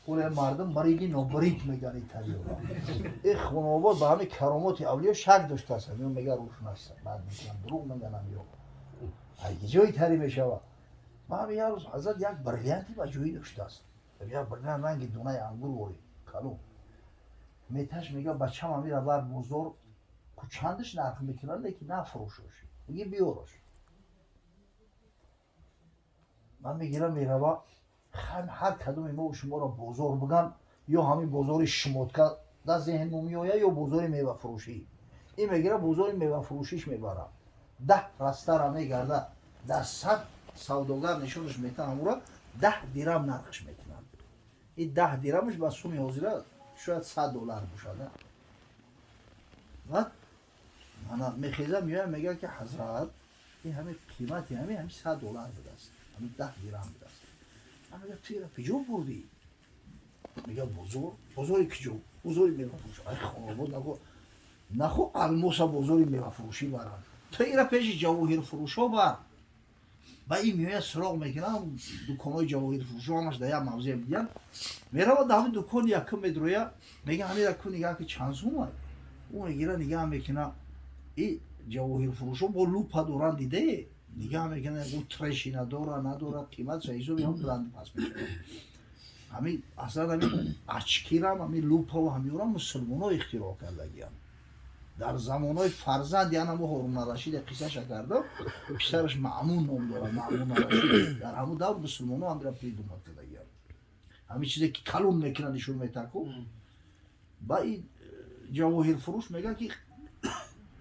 اون مردم بریدی نبرید میگن ایتالیا. این خانواده به همه کرامات اولیا شک داشته است. میگن میگه روشون هستن. بعد میگن دروغ میگن یا اگه جایی تری میشود. ما میگه روز حضرت یک بریلیانتی با جویی داشته است. میگه بریلیانت رنگ دونه انگور وری کلو. میتاش میگه بچه‌م میره بر بزرگ کو چندش نرخ میکنن لیکن نفروشوش. میگه بیاروش. من میگیرم میرم هر کدوم ما و شما را بزرگ بگن یا همین بزرگ شموتکا در ذهن میآید یا بزرگ میوه فروشی. این میگیره بزرگ میوه فروشیش میبره 10 راسته را میگرده در 100 سوداگر نشونش میتن امورا 10 درم نرخش میکنن. این 10 درمش با سوم حاضره شاید $100 بشه. من میخیزم میگه که حضرت این همه قیمتی همه $100 بوده است. همین 10 درم بوده است. من میگه تو را کجا بردی؟ میگه بزرگ کجا؟ بزرگ میوه فروش. ای خانواده نخو الماس بزرگ میوه فروشی برن. تو ایرا پیش جواهر فروشا بر. با این میوه سراغ میکنم دکانای جواهر فروشا همش در یک موضع میدین. میره و در همین دکان یکم میدرویه میگه همین دکان نگاه که چند سومه. اون میگیره نگاه میکنه این جواهر فروشا با لوپ دوران دیده. نگاه میکنه اون ترشی نداره قیمت سایزو هم بلند پس میشه. همین اصلا همین اچکیرم همین لوپ و همین مسلمان ها اختراع کردگیم. در زمانهای فرزند یعنی همون هارون الرشید قصه کردم پسرش مأمون نام داره مأمون الرشید در همون دور مسلمان ها هم را پیدا کردگیم. همین چیزی که کلون میکنن نشون میتکو با این جواهر فروش میگه که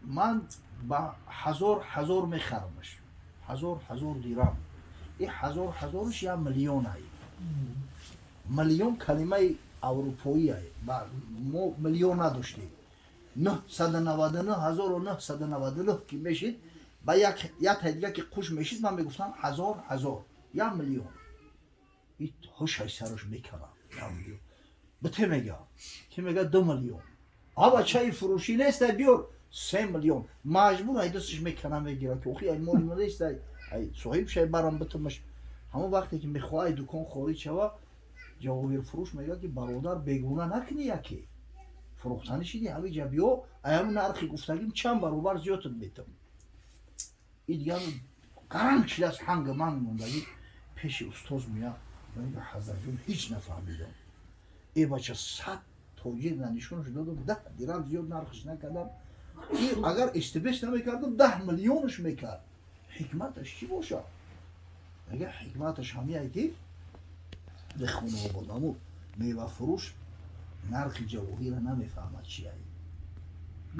من با هزار میخرمش 1000 درم. این 1000ش یا میلیون هایی. میلیون کلمه اروپایی هایی. ما میلیون نداشتیم. 999,999 که میشید با یک دیگه که خوش میشید من میگفتم 1000 یا میلیون. این هوشای سرش میکنه یا میلیون. بته میگه که میگه 2 میلیون. آبا چای فروشی نیست بیار 3 میلیون. مجبور ای دستش میکنه میگیره که اوخی این مالی نیست ای صاحب شای برام بتمش. همون وقتی که میخوای دکان خارج شوه جواهر فروش میگه که برادر بیگونه نکنی یکی فروختن شدی همه جا بیا ایام نرخی گفتگیم چند برابر زیادت میتم. این دیگه قرم چیز از هنگ من موندگی پیش استاز میاد میگه حضرت جون هیچ نفهمیدم. ای بچه 100 توجیه نشونش دادم 10 درم زیاد نرخش نکردم. این اگر اشتباهش نمیکردم 10 میلیونش میکرد. حکمتش چی باشه؟ میگه حکمتش همیه که بخونه و بادمو میوه فروش نرخ جواهر نمیفهمد چیه.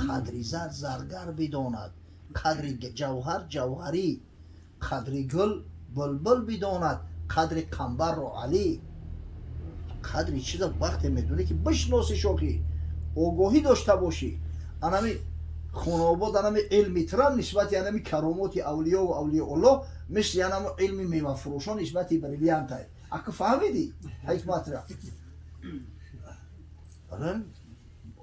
قدری زرگر بداند قدر جوهر جوهری قدر گل بلبل بداند قدر قنبر رو علی. قدری چیز وقتی میدونی که بشناسی شوخی آگاهی داشته باشی. انمی خانواده انمی علمی تران نسبت انمی کرامات اولیا و اولیاء الله مثل انمی علمی میوه فروشان نسبت بریلیانت های اگه فهمیدی حکمت را. الان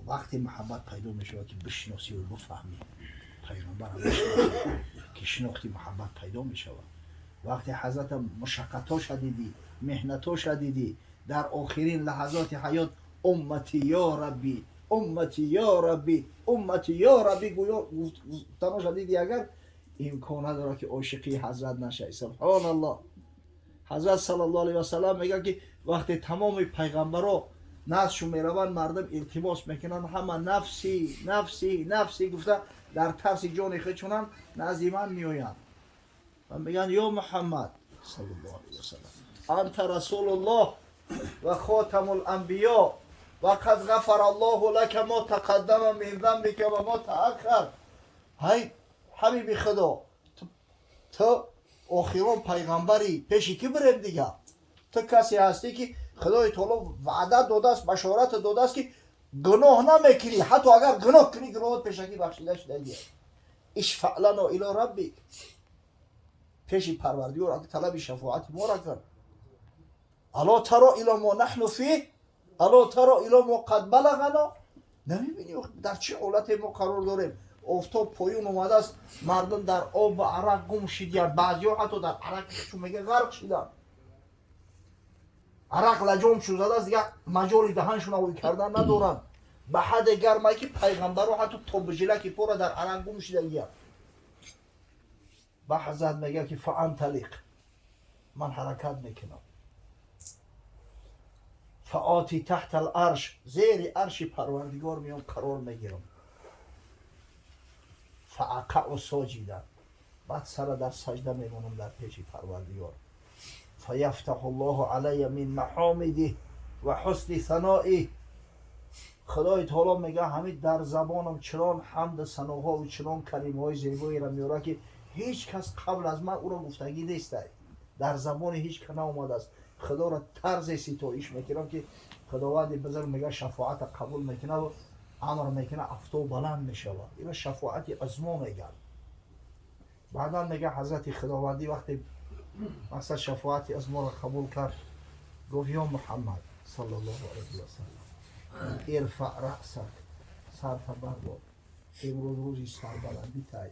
وقتی محبت پیدا میشه که بشناسی و بفهمی پیغمبر هم بشناسی که شناختی محبت پیدا میشه. وقتی حضرت مشقتاش دیدی محنتاش دیدی در آخرین لحظات حیات امتی یا ربی امتی یا ربی امتی یا ربی گفتناش دیدی اگر امکان نداره که عاشقی حضرت نشه. سبحان الله. حضرت صلی الله علیه و سلم میگه که وقتی تمام پیغمبرها نزدشون میروند مردم التماس میکنن همه نفسی نفسی نفسی گفته در ترس جان خودشون نزد من میآیند و میگن یا محمد صلی الله علیه و سلم انت رسول الله و خاتم الانبیا و قد غفر الله لك ما تقدم من ذنبك و ما تأخر. های حبیب خدا تو آخرین پیغمبری پیشی که بریم دیگه. تو کسی هستی که خدای تعالی وعده داده است بشارت داده است که گناه نمیکنی حتی اگر گناه کنی گناهات پیشکی بخشیده شده دیگه. اشفع لنا الی ربک پیش پروردگار که طلب شفاعت ما را کن. الا ترى الی ما نحن فیه الا ترى الی ما قد بلغنا. نمیبینی در چه حالت ما قرار داریم؟ آفتاب پایون اومده است مردم در آب و عرق گم شدن بعضیا حتی در عرق چون میگه غرق شدن. عرق لجام شو زده است دیگه مجال دهنشون اوی کردن ندارن به حد گرمه که پیغمبر رو حتی توبجلکی پورا در عرق گم شده گیا به حضرت میگه که فانطلق من حرکت میکنم فآتی تحت العرش زیر عرش پروردگار میام قرار میگیرم فاقع ساجدا بعد سر در سجده میمونم در پیش پروردگار فیفتح الله علی من محامده و حسن ثنائه خدای تعالی میگه همین در زبانم چنان حمد ثناها و چنان کلمه های زیبایی را میاره که هیچ کس قبل از من او را گفتگی نیست در زبان هیچ کنه اومده است خدا را طرز ستایش میکنم که خداوند بزرگ میگه شفاعت قبول میکنه و امر میکنه افتو بلند میشود این شفاعت عظما میگن بعدا میگه حضرت خداوندی وقتی مثلا شفاعت عظما را قبول کرد گفت یا محمد صلی الله علیه و سلم ارفع رأسک سر بردار امروز روزی سربلندی تای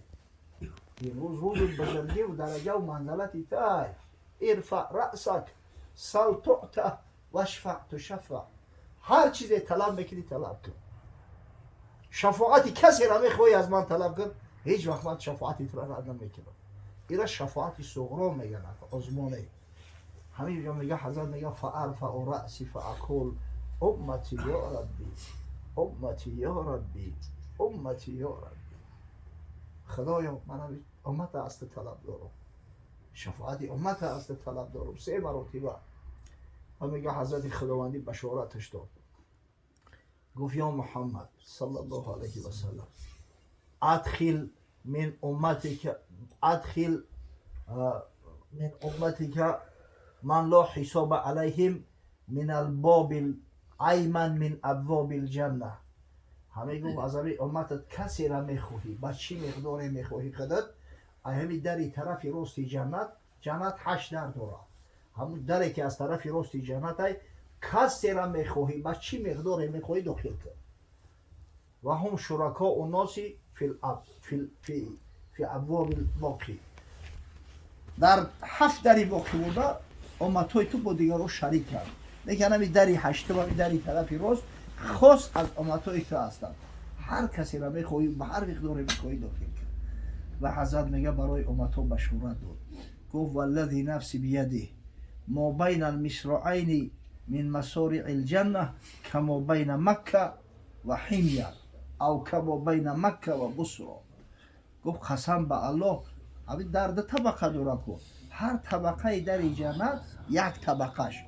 امروز روز بزرگی و درجه و منزلتی تای ارفع رأسک سل تعطى واشفع تشفع هر چیزی طلب میکنی طلب کن شفاعتی کسی را میخوای از من طلب کن هیچ وقت من شفاعتی تو را رد نمیکنم اینا شفاعتی صغرا میگن عظمانه همین جا میگه حضرت میگه فارفع رأسی فاقول امتی یا ربی امتی یا ربی امتی یا ربی خدایا من امت است طلب دارم شفاعت امت است طلب دارم 3 مرتبه و میگه حضرت خداوندی بشارتش داد گفت یا محمد صلی الله علیه و سلم ادخل من امتك ادخل من امتك من لا حساب عليهم من الباب الایمن من ابواب الجنه همه گفت از امتت کسی را میخواهی با چی مقداری میخواهی خودت همین دری طرف راستی جنت 8 در داره همون دری که از طرف راستی جنت های کسی را میخواهی با چی مقداری میخواهی داخل کن و هم شرکا و ناسی فی ابواب باقی در 7 دری باقی بوده امتهای تو با دیگر رو شریک کرد لیکن همین دری 8 و دری طرف راست خاص از امتهای تو هستند هر کسی را میخواهی به هر مقداری میخواهی داخل کن و حضرت میگه برای امتها بشارت داد گفت والذی نفسی بیده ما بین المصراعین من مصارع الجنه کما بین مکه و حمیر او کما بین مکه و بصرا گفت قسم به الله همین در 2 طبقه داره کن هر طبقه در جنت یک طبقهش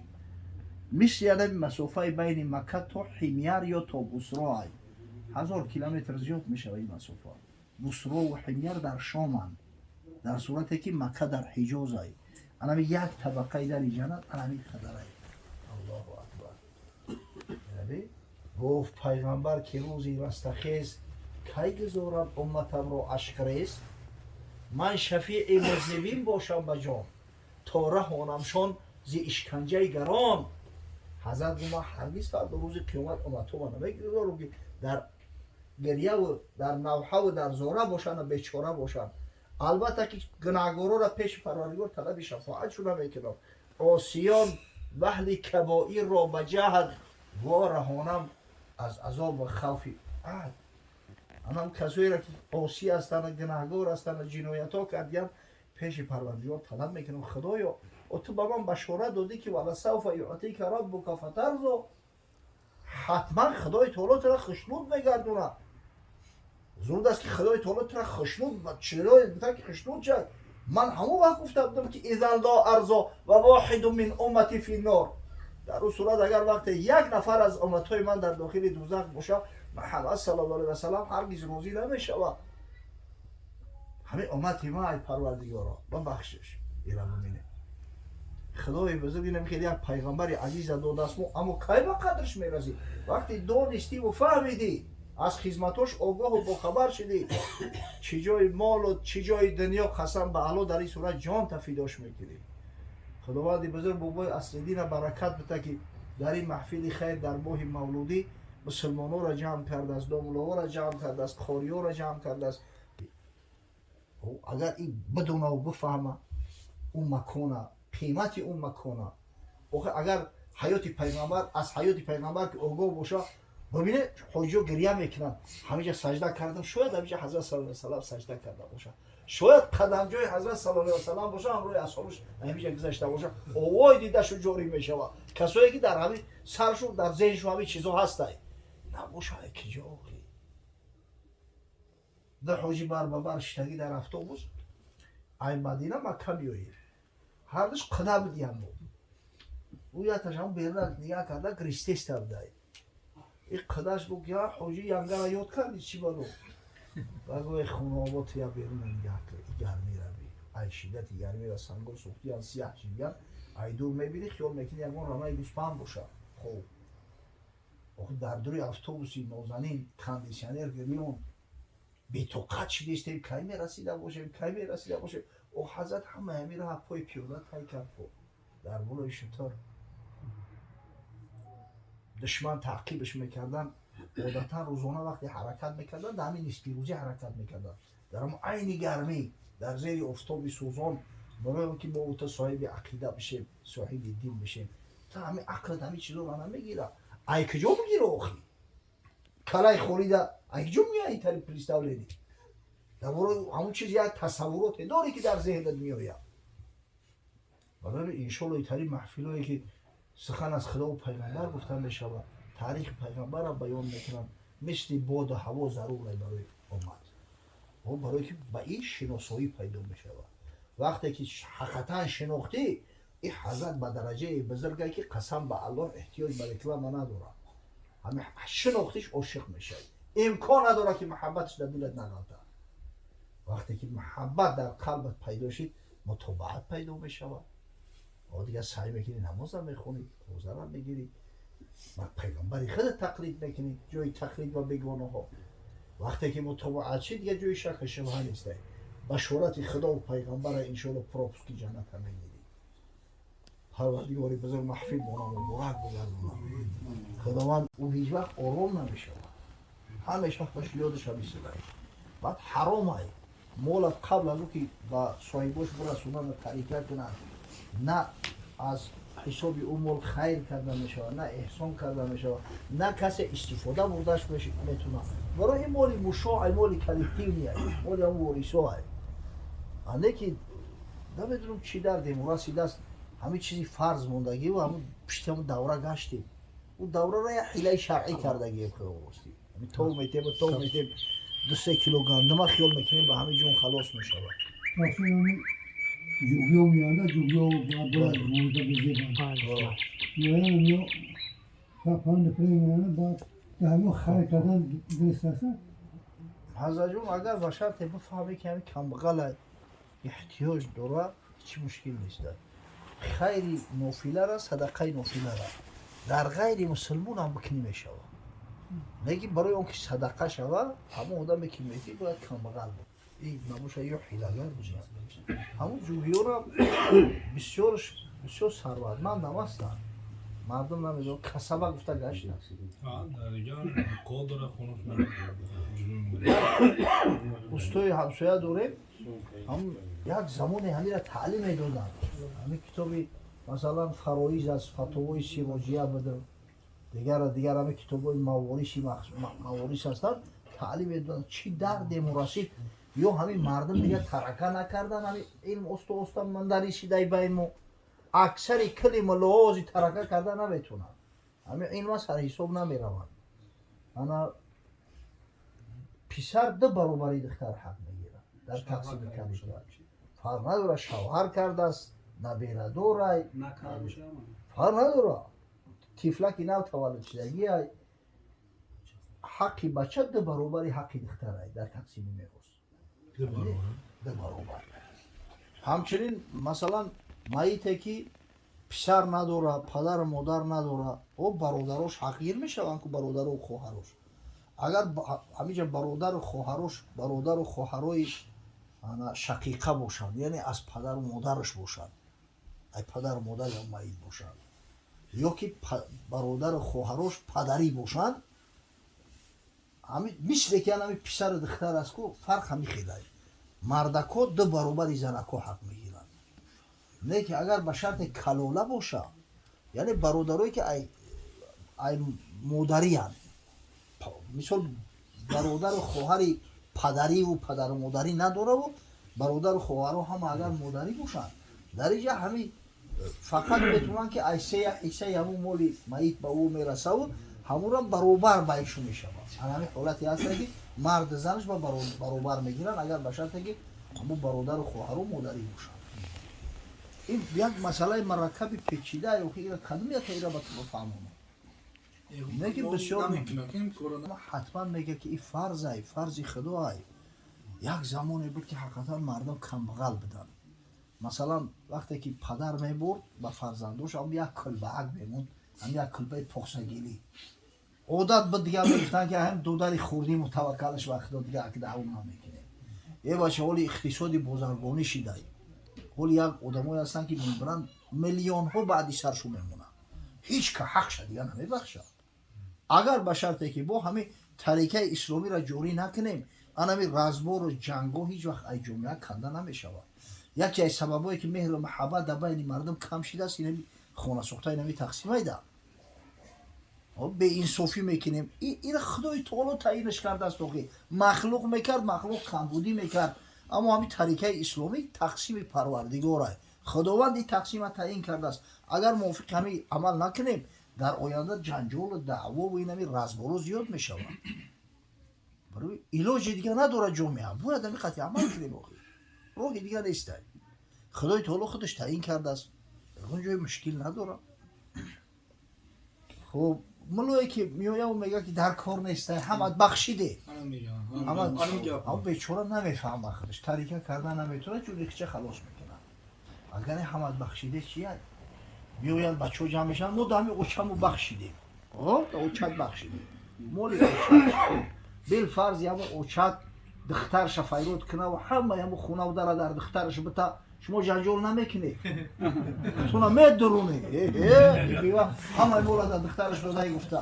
مثل یعنی مسافه بین مکه تا حمیر یا تا بصرا 1000 کیلومتر زیاد میشه این مسافه بصرا و حمیر در شامند در صورتی که مکه در حجاز ای انا یک طبقه در جنت انا می خدره الله اکبر یعنی گفت پیغمبر که روزی رستخیز کی گذارم امتم رو اشکریست من شفیع مذنبین باشم بجام تا رهانمشان زی اشکنجه گران حضرت گفت هرگز فردا روز قیامت امتو من نمیگذارم که در گریه و در نوحه و در زاره باشن و بیچاره باشن البته که گناهکارا را پیش پروردگار طلب شفاعت شده میکنم عاصیان و اهل کبائر را به جهل و رهانم از عذاب و خوف عهد انم کسایی را که عاصی هستند گناهکار هستند جنایت ها کردیم پیش پروردگار طلب میکنم خدایا و تو به من بشارت دادی که ولی سوف یعطیک ربک فترضی حتما خدای تعالی تو را خشنود میگردونه زود است که خدای تعالی تو را خشنود و چرای بتا که خشنود شد من همون وقت گفته بودم که اذن لا ارضا و واحد من امتی فی النار در اون صورت اگر وقت یک نفر از امتهای من در داخل دوزخ باشه محمد صلی الله علیه و سلم هرگز راضی نمیشود همه امت ما ای پروردگارا ببخشش اینا ببینه خدای بزرگ نمیخواد یک پیغمبر عزیز داد است اما کی به قدرش میرسی وقتی دانستی و فهمیدی از خدمتاش آگاه و باخبر شدی چه جای مال و چه جای دنیا قسم به الله در این صورت جان تفیداش میکنی خداوند بزرگ بابای اصلدین برکت بده که در این محفل خیر در ماه مولودی مسلمانان را جمع کرده است داملوها را جمع کرده است قاری‌ها را جمع کرده است اگر این بدونه و بفهمه اون مکانه قیمت اون مکانه اگر حیات پیغمبر از حیات پیغمبر که اوگو باشه. ببینه حاجی گریه میکنن همینجا سجده کردم شاید همینجا حضرت صلی الله علیه و سلم سجده کرده باشه شاید قدم جای حضرت صلی الله علیه و سلم باشه همراه اصحابش همینجا گذشته باشه اوای دیدهشو جاری میشه کسایی که در همین سرشون در ذهنشون همین چیزا هسته نباشه کجا آخی در حاجی بر شتگی در اتوبوس ای مدینه مکه بیایی هر دوش قدم دیدم او یا تشام بیرون نگاه کرده کریستی استفاده این قداش بگو یا حاجی ینگا یاد کردی چی بلو بگو خونابات یا بیرون نگاه کرد گرمی روی ای شدت گرمی و سنگو سوختی سیاه شیدن ای دور میبینی خیال میکنی یکمان رمای گوسپند باشه خوب آخه در دوری اتوبوسی نازنین کاندیشنر گریون بی توقع چیدیستیم کی میرسیده باشیم کی میرسیده باشیم او حضرت همه همی را پای پیاده تای کرد در بلای شطور دشمن تعقیبش میکردن عادتا روزانه وقتی حرکت میکردن در همین نصفی روزی حرکت میکردن در هم عین گرمی در زیر آفتاب سوزان برای که با او صاحب عقیده بشیم صاحب دین بشیم تا همین عقلت همین چیزا رو نمیگیره ای کجا بگیره آخی کلای خوریده ای کجا میگه این طریق پریستاولیدی در همون چیز یک تصورات داری که در ذهنت میآید برای انشالله این طریق محفلایی که سخن از خدا و پیغمبر گفتن میشود تاریخ پیغمبر را بیان میکنن مثل باد و هوا ضروره برای امت و برای که به این شناسایی پیدا میشود وقتی که حقیقتا شناختی این حضرت به درجه بزرگی که قسم به الله احتیاج به رکلام نداره همه شناختیش عاشق میشه امکان نداره که محبتش در دلت نغلطه وقتی که محبت در قلبت پیدا شد متابعت پیدا میشود دیگه سعی میکنی نماز هم میخونی روزه هم میگیری و پیغمبری خود تقلید میکنی جای تقلید و بیگانه ها وقتی که متابعت شد دیگه جای شک شبهه نیست بشارت خدا و پیغمبر انشالله پروپس کی جنت هم میگیری پروردگاری بزرگ محفل بونم و مبارک بگردونم خداوند او هیچ وقت آرام نمیشه همیشه باش یادش همیشه بعد حرامه مال قبل از او که با صاحبش برسونن طریقه کنن نه از حساب او مال خیر کرده میشه نه احسان کرده میشه نه کسی استفاده برداشت میتونه برای این مال مشاع مال کلکتیو نیست مال هم وارثا نه که نمیدونم چی در دیم رسیده است همه چیزی فرض موندگی و همون پشت همون دوره گشتیم اون دوره را یه حیله شرعی کردگی بخواستی همین تو میتیم دو سه کیلو گندم خیال میکنیم به همه جون خلاص میشه جوگیو میانده جوگیو باید موزه بزیبان میانده پاپان دپره میانده باید که همه خیلی کردن درست هستن حضرت جون اگر بشر طبع فهمی که همین کمبغل احتیاج داره هیچ مشکل نیست خیری نوفیله را صدقه نوفیله را در غیر مسلمون هم بکنی میشه نگی برای اون که صدقه شود همون آدم که میگی باید کمبغل بود این نباشه یا حیلگر بشه همون جوگیو را بسیار ثروتمند هم هستن مردم نمیدونم کسبه گفته گشت استوی همسایه داریم هم یک زمان همین را تعلیم میدادن همین کتابی مثلا فرایض از فتاوای سیراجیه بده دیگر همین کتابای موارث هستن تعلیم میدادن چی درد مرسید یا همین مردم دیگه ترکه نکردن همین علم استا مندری دای بین ما اکثر کلیم لحاظی ترکه کردن نمیتونن همین علم سر حساب نمیروند انا پسر ده برابری دختر حق میگیرن در تقسیم کردن فرق نداره شوهر کرده است نبیره دوره فرق نداره تیفلکی نو تولد شدگی های حقی بچه ده برابری حقی دختر های در تقسیم میراث ده برابر همچنین مثلا ماییته که پسر نداره پدر و مادر نداره او برادراش حقیر میشوند که برادر و خواهرش اگر همینجا برادر و خواهرای شقیقه باشند یعنی از پدر و مادرش باشند ای پدر و مادر یا مایید باشند یا که برادر و خواهرش پدری باشند مثل که همین پسر دختر است که فرق همی خیلی مردکو ده برابر زنکو حق میگیرند نه که اگر به شرط کلاله باشه یعنی برادرایی که ای مادری هن مثال برادر و خواهری پدری و پدر و مادری نداره و برادر و خواهر هم اگر مادری باشن در اینجا همین فقط بتونن که ایسه همون مولی مایت به او میرسه و همون را برابر بایشون میشه همین حالتی هست که مرد زنش با برابر میگیرن اگر به شرطی که همون برادر و خواهر و مادری باشن این یک مسئله مرکب پیچیده است که این کدوم یک ایرا با تو بفهمونه میگه بسیار حتما میگه که این فرض خدای یک زمانی بود که حقیقتا مردم کم بغل بدن مثلا وقتی که پدر میبرد با فرزندوش هم یک کلبه اگ میموند هم یک کلبه پخسگیلی عادت بود دیگه میگفتن که هم دوداری خوردیم و توکلش وقت دیگه اگه دعوام نمیکنه یه باشه حالی اقتصادی بزرگانی شده حالی یک آدمایی هستن که میبرن میلیون ها بعدی سرشو میمونن هیچ که حق شد دیگه نمیبخشه اگر به شرطی که با همین طریقه اسلامی را جوری نکنیم همین رزبار و جنگو هیچ وقت ای جمعه کنده نمیشود یکی از سببایی که مهر و محبت در بین مردم کم شده است اینمی خانه سوخته اینمی تقسیم ایده به انصافی میکنیم این خدای تعالی تعیینش کرده است که مخلوق میکرد مخلوق کمبودی میکرد اما همین طریقه اسلامی تقسیم پروردگاره خداوند این تقسیم تعیین کرده است اگر موافق همین عمل نکنیم در آینده جنجال و دعوا و اینمی رزبارو زیاد میشود برای علاج دیگه نداره جمعه باید همین قطعی عمل کنیم راه دیگه نیست خدای تعالی خودش تعیین کرده است اونجای مشکل نداره خب ملوی که میویا و میگه که در کار نیسته همه بخشیده اما بیچاره نمیفهمه خودش طریقه کردن نمیتونه چون ریخچه خلاص میکنه اگر همه بخشیده چیه میویان بچه ها جمع میشن ما دامی اوچمو بخشیدیم اوچت بخشیدیم مولی اوچت بیل فرض یا اوچت دخترش فیروت کنه و همه همه خونه و در دخترش بتا شما جنجال نمیکنی تو نمیدرونی همه مولا در دخترش بدهی گفته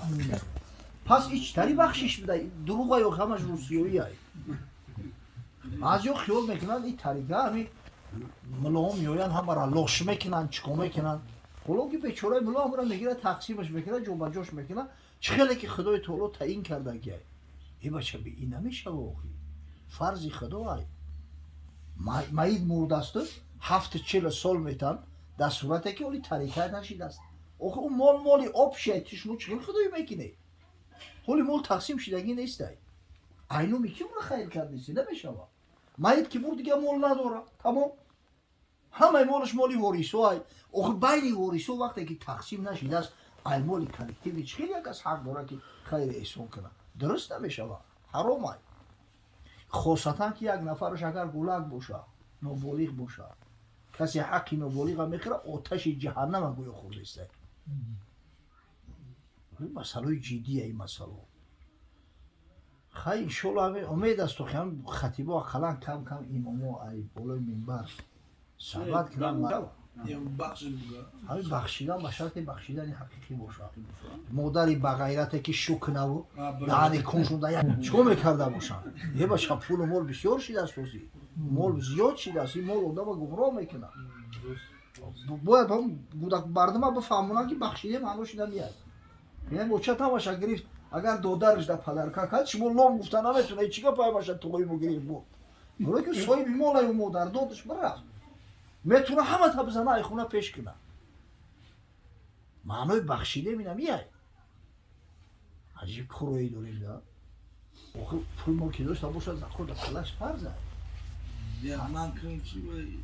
پس ایچ تری بخشش بده دروغ یا همش روسیویی هایی از یا خیال میکنن این طریقه همین ملا هم میوین همه را لاش میکنن چکو میکنن خلوگی بیچاره ملا هم را میگیره تقسیمش میکنه جو بجاش میکنه چه خیلی که خدای تعالی تعیین کرده گه این بچه بی این نمیشه واقعی فرضی خدای مایید مرد است 40 سال میتن در صورتی که اولی طریقه نشید است آخه اون مالی آب شد شما چگه خدای میکنه اولی مال تقسیم شدگی نیست اینو میکی اون خیر کرد نیستی نمیشه مایید که مرد دیگه مال نداره تمام همه مالش مالی وریسو های آخه بین وریسو وقتی که تقسیم نشید است این مالی کلکتیوی چگه یک از حق داره که خیر احسان کنه درست نمیشه حرام های خاصتا که یک نفرش اگر گلک باشه نابالغ باشه کسی حقی نابالغ میخوره آتش جهنم گویا خورده است این مسئله جدیه این مسئله خیلی انشالله امید است که هم خطیبه اقلا کم کم امامو ای بالای منبر صحبت کنن همین بخشیدن به شرط بخشیدن حقیقی باشه مادری بغیرته که شک نو یعنی کنشونده چکو میکرده باشن یه باشه پول و مال بسیار شده است مال زیاد شده است این مال آدم گمراه میکنه باید هم مردم بفهمونن که بخشیده معنی شده میاد یعنی بچه باشه گرفت اگر دادرش در پدرکه کرد شما لام گفته نمیتونه چیکار پای باشه توی گرفت بود برای که صاحب مال و مادر دادش برفت میتونه همه تا بزنه ای خونه پیش کنه معنی بخشیده مینم یه عجیب کروی داریم ده آخه پول ما که داشت باشه زخور در کلش فرزه من کنم چی باید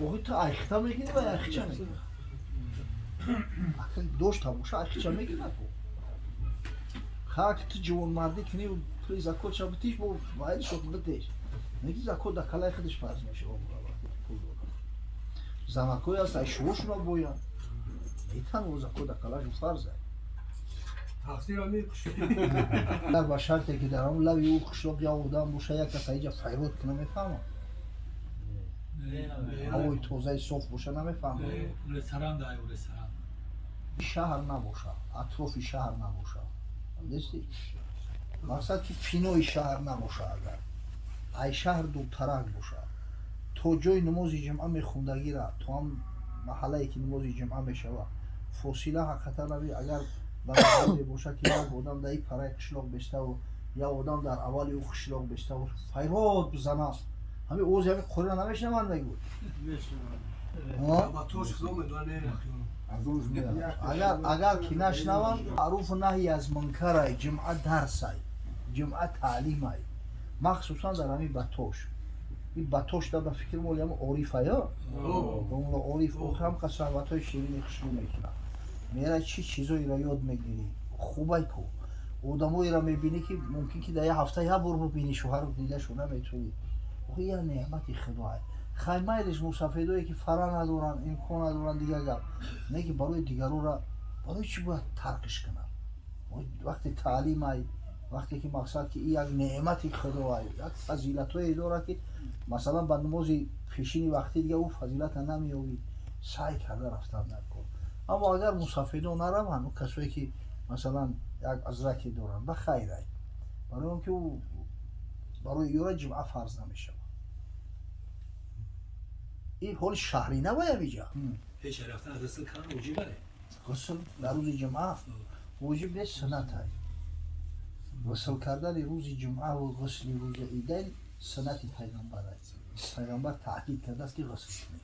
آخه تا ایختا میگیری و ایخچه میگیری اخه داشت باشه ایخچه میگیری نکن خاک تو جوان مردی کنی و پولی زکات شا بتیش با باید شد بتیش میگی زکات در کلای خودش فرض میشه زمکوی هست ای شوش را بویان میتن و زکات در کلاش فرض تقصیر هم در با شرطی که در اون لبی او خشلاق یا آدم باشه یک کس اینجا فیروت کنه میفهمم هوای توزه صوف باشه نمیفهمم رستوران داره رستوران شهر نباشه اطراف شهر نباشه دیستی مقصد که پینوی شهر نباشه اگر ای شهر دو طرق باشه تو جای نماز جمعه میخوندگی را تو هم محله که نماز جمعه میشوه فاصله حقیقتا اگر برای باشه که یک آدم در این پرای قشلاق بسته و یا آدم در اول او قشلاق بسته و فیراد بزنه همین اوز همین قرآن نمیشه من بگو با توش خدا میدونه اگر که نشنوم معروف و نهی از منکر جمعه درس ای جمعه تعلیم ای مخصوصا در همین بطوش این بطوش در به فکر مولیم عریف ای ها اون عریف او هم قصاوت های شیرین خشلو میکنه میره چی چیزایی را یاد میگیری خوبه کو آدمایی را میبینی که ممکن که در یه هفته یه بار ببینی شوهر رو دیده شو نمیتونی یه نعمتی خداه خیمه‌اش مسافرایی که فرا ندارن امکان ندارن دیگه گپ نه که برای دیگرو را برای چی باید ترکش کنن وقتی تعلیم ای وقتی که مقصد که این یک نعمتی خدا ای یک فضیلت‌های داره که مثلا با نماز پیشینی وقتی دیگه او فضیلت نمیابی سعی کرده رفتن نکن اما اگر مسافران نروند و کسایی که مثلا یک ازرکی دارن به خیر ای برای اون که او برای یورا جمعه فرض نمیشه این حال شهری نباید بیجا پیش رفتن غسل کردن واجبه غسل در روز جمعه واجب نیست سنت های غسل کردن روز جمعه و غسل روز عیدین سنت پیغمبر است پیغمبر تاکید کرده است که غسل کنید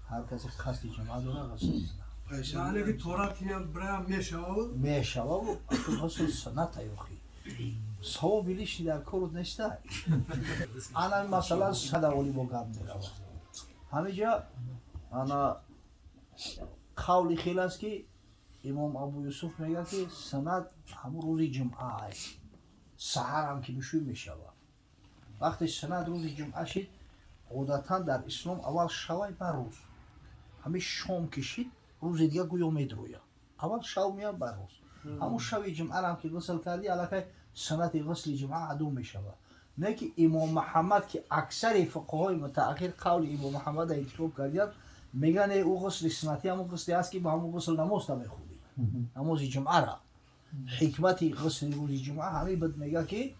هر کسی قصد جمعه داره غسل کنه یعنی که تورا تینم برام میشود میشه و غسل سنت های اخی ثواب لیش در کارت نیست انا مثلا صد اولی با گرم میروم همینجا انا قولی خیلی است که امام ابو یوسف میگه که سند همون روز جمعه است سحر هم که بشوی میشود وقتی سند روز جمعه شد عادتا در اسلام اول شوی بر روز همین شام کشید روز دیگه گویا میدروید اول شو میاد بر روز همون شوی جمعه هم که غسل کردی علاقه سنت غسل جمعه عدو میشود نه که امام محمد که اکثر فقهای متأخر قول امام محمد انتخاب کردن میگن او غسل سنتی همون غسلی است که با همون غسل نماز نمیخونی نماز جمعه را حکمت غسل روز جمعه همین بد میگه که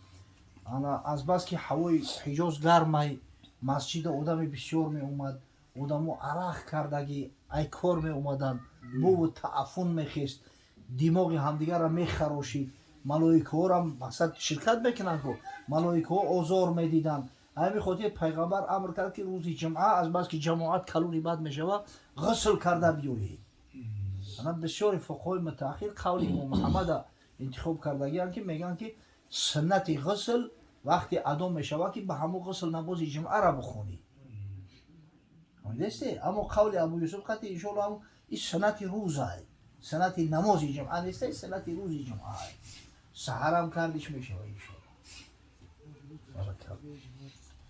انا از بس که هوای حجاز گرمه مسجد آدم بسیار می اومد آدمو عرق کردگی ای کار می اومدن بو و تعفن میخیست دماغ همدیگر را میخراشید ملائکه ها را مقصد شرکت میکنن که ملائکه ها آزار میدیدن همین خاطر پیغمبر امر کرد که روز جمعه از بس که جماعت کلونی بد میشود غسل کرده بیایی انا بسیار فقهای متأخر قول امام محمد انتخاب کردگی که میگن که سنت غسل وقتی ادام میشود که به همون غسل نماز جمعه را بخونی نیسته اما قول ابو یوسف قطعی انشاءالله هم این سنت روز های سنت نماز جمعه نیسته سنت روز جمعه های سحر هم کردش میشه انشاءالله